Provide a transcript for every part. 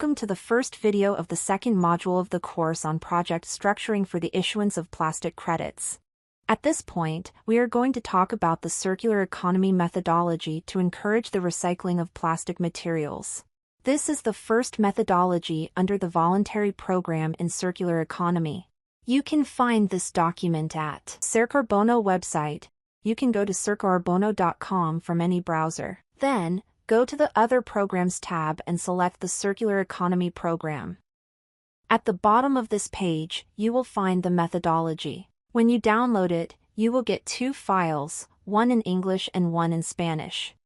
Welcome to the first video of the second module of the course on project structuring for the issuance of plastic credits. At this point, we are going to talk about the circular economy methodology to encourage the recycling of plastic materials. This is the first methodology under the voluntary program in circular economy. You can find this document at Cercarbono website. You can go to cercarbono.com from any browser. Then, go to the Other Programs tab and select the Circular Economy program. At the bottom of this page, you will find the methodology. When you download it, you will get two files, one in English and one in Spanish.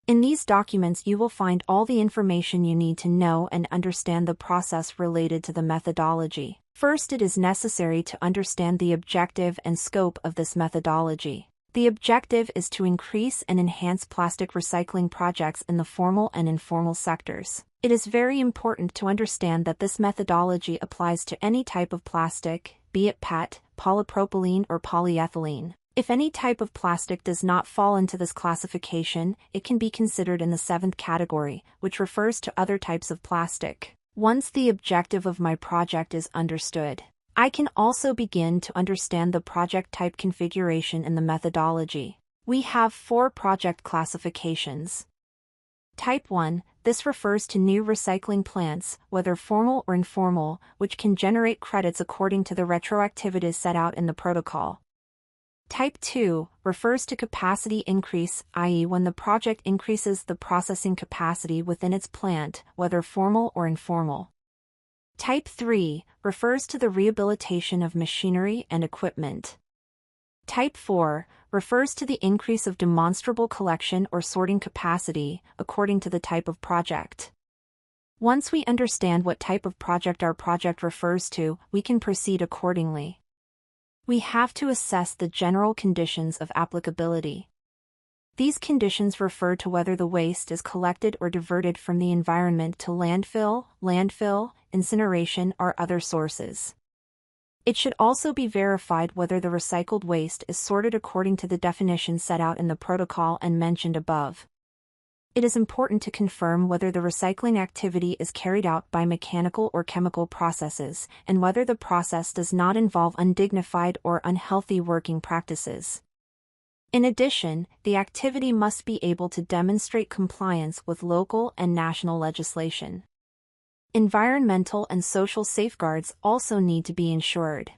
In these documents you will find all the information you need to know and understand the process related to the methodology. First, it is necessary to understand the objective and scope of this methodology. The objective is to increase and enhance plastic recycling projects in the formal and informal sectors. It is very important to understand that this methodology applies to any type of plastic, be it PET, polypropylene or polyethylene. If any type of plastic does not fall into this classification, it can be considered in the seventh category, which refers to other types of plastic. Once the objective of my project is understood, I can also begin to understand the project type configuration in the methodology. We have 4 project classifications. Type 1, this refers to new recycling plants, whether formal or informal, which can generate credits according to the retroactivity set out in the protocol. Type 2 refers to capacity increase, i.e. when the project increases the processing capacity within its plant, whether formal or informal. Type 3 refers to the rehabilitation of machinery and equipment. Type 4 refers to the increase of demonstrable collection or sorting capacity, according to the type of project. Once we understand what type of project our project refers to, we can proceed accordingly. We have to assess the general conditions of applicability. These conditions refer to whether the waste is collected or diverted from the environment to landfill, incineration, or other sources. It should also be verified whether the recycled waste is sorted according to the definition set out in the protocol and mentioned above. It is important to confirm whether the recycling activity is carried out by mechanical or chemical processes, and whether the process does not involve undignified or unhealthy working practices. In addition, the activity must be able to demonstrate compliance with local and national legislation. Environmental and social safeguards also need to be ensured.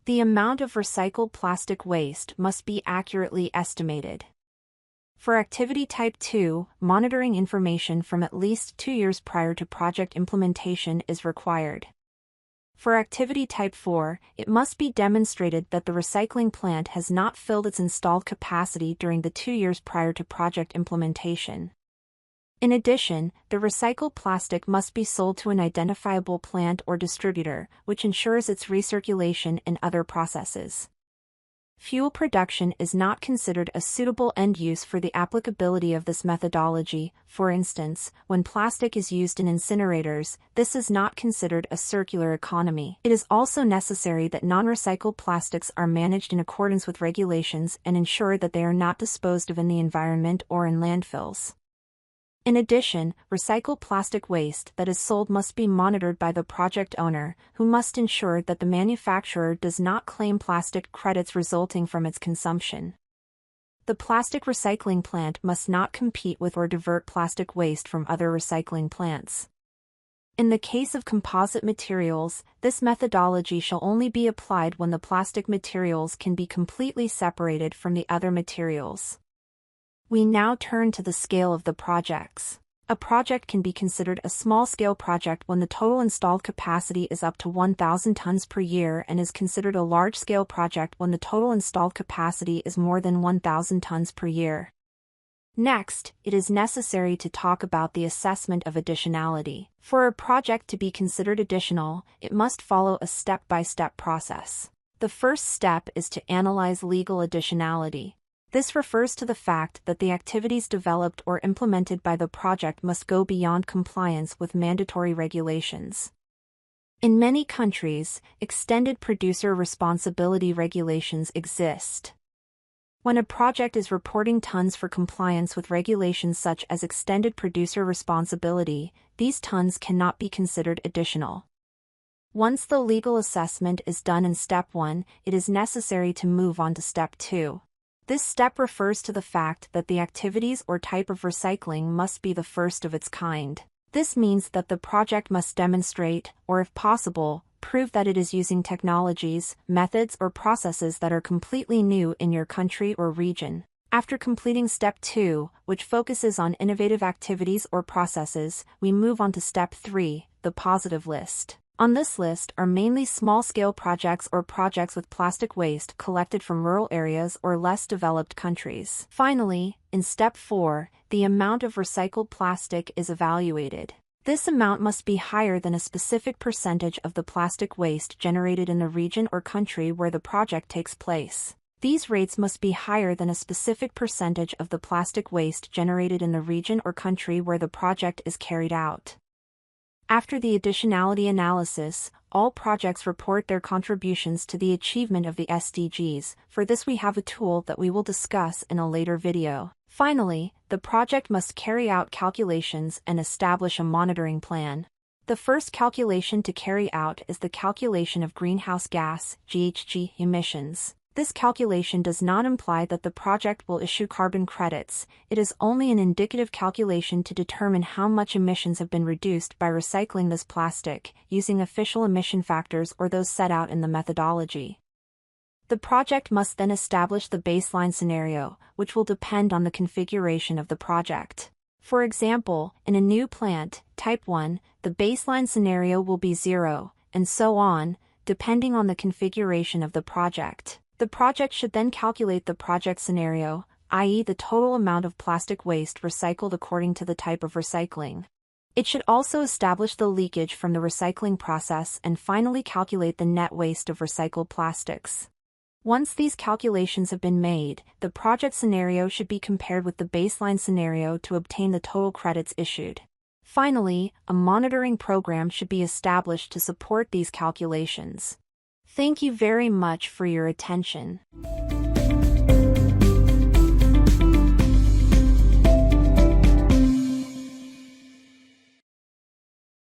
The amount of recycled plastic waste must be accurately estimated. For activity type 2, monitoring information from at least 2 years prior to project implementation is required. For activity type 4, it must be demonstrated that the recycling plant has not filled its installed capacity during the 2 years prior to project implementation. In addition, the recycled plastic must be sold to an identifiable plant or distributor, which ensures its recirculation in other processes. Fuel production is not considered a suitable end use for the applicability of this methodology. For instance, when plastic is used in incinerators, this is not considered a circular economy. It is also necessary that non-recycled plastics are managed in accordance with regulations and ensure that they are not disposed of in the environment or in landfills. In addition, recycled plastic waste that is sold must be monitored by the project owner, who must ensure that the manufacturer does not claim plastic credits resulting from its consumption. The plastic recycling plant must not compete with or divert plastic waste from other recycling plants. In the case of composite materials, this methodology shall only be applied when the plastic materials can be completely separated from the other materials. We now turn to the scale of the projects. A project can be considered a small-scale project when the total installed capacity is up to 1,000 tons per year and is considered a large-scale project when the total installed capacity is more than 1,000 tons per year. Next, it is necessary to talk about the assessment of additionality. For a project to be considered additional, it must follow a step-by-step process. The first step is to analyze legal additionality. This refers to the fact that the activities developed or implemented by the project must go beyond compliance with mandatory regulations. In many countries, extended producer responsibility regulations exist. When a project is reporting tons for compliance with regulations such as extended producer responsibility, these tons cannot be considered additional. Once the legal assessment is done in Step 1, it is necessary to move on to Step 2. This step refers to the fact that the activities or type of recycling must be the first of its kind. This means that the project must demonstrate, or if possible, prove that it is using technologies, methods or processes that are completely new in your country or region. After completing Step 2, which focuses on innovative activities or processes, we move on to Step 3, the positive list. On this list are mainly small-scale projects or projects with plastic waste collected from rural areas or less developed countries. Finally, in Step 4, the amount of recycled plastic is evaluated. This amount must be higher than a specific percentage of the plastic waste generated in the region or country where the project takes place. These rates must be higher than a specific percentage of the plastic waste generated in the region or country where the project is carried out. After the additionality analysis, all projects report their contributions to the achievement of the SDGs. For this we have a tool that we will discuss in a later video. Finally, the project must carry out calculations and establish a monitoring plan. The first calculation to carry out is the calculation of greenhouse gas (GHG) emissions. This calculation does not imply that the project will issue carbon credits, it is only an indicative calculation to determine how much emissions have been reduced by recycling this plastic, using official emission factors or those set out in the methodology. The project must then establish the baseline scenario, which will depend on the configuration of the project. For example, in a new plant, Type 1, the baseline scenario will be 0, and so on, depending on the configuration of the project. The project should then calculate the project scenario, i.e. the total amount of plastic waste recycled according to the type of recycling. It should also establish the leakage from the recycling process and finally calculate the net waste of recycled plastics. Once these calculations have been made, the project scenario should be compared with the baseline scenario to obtain the total credits issued. Finally, a monitoring program should be established to support these calculations. Thank you very much for your attention.